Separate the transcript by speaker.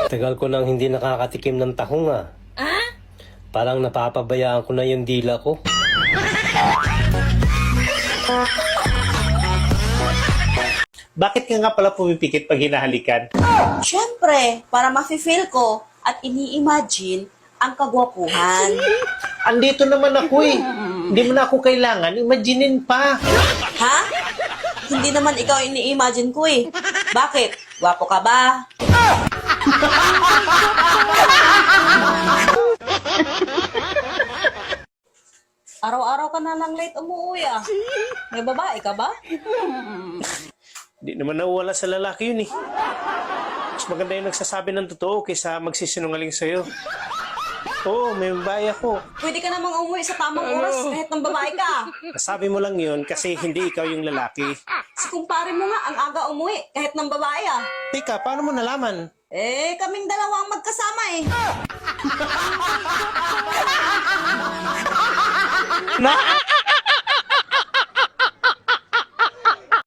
Speaker 1: Tagal ko nang hindi nakakatikim ng tahong ah. Parang napapabayaan ko na yung dila ko.
Speaker 2: Bakit ka nga pala pumipikit pag hinahalikan?
Speaker 3: Siyempre, para mafe-feel ko at ini-imagine ang kagwapuhan.
Speaker 2: Andito naman ako eh. Hindi mo na ako kailangan, imaginin pa.
Speaker 3: Ha? Hindi naman ikaw ini-imagine ko eh. Bakit? Gwapo ka ba? Araw-araw ka na lang late umuwi ah. May babae ka ba?
Speaker 2: Hindi naman nawala sa lalaki yun eh. Mas maganda yung nagsasabi ng totoo kaysa magsisinungaling sa'yo. Oo, may babae ako.
Speaker 3: Pwede ka namang umuwi sa tamang oras kahit ng babae ka.
Speaker 2: Nasabi mo lang yun kasi hindi ikaw yung lalaki.
Speaker 3: Si kumpare mo nga ang aga umuwi kahit ng babae ah.
Speaker 2: Teka, paano mo nalaman?
Speaker 3: Eh, kaming dalawa ang magkasama eh.
Speaker 2: Na!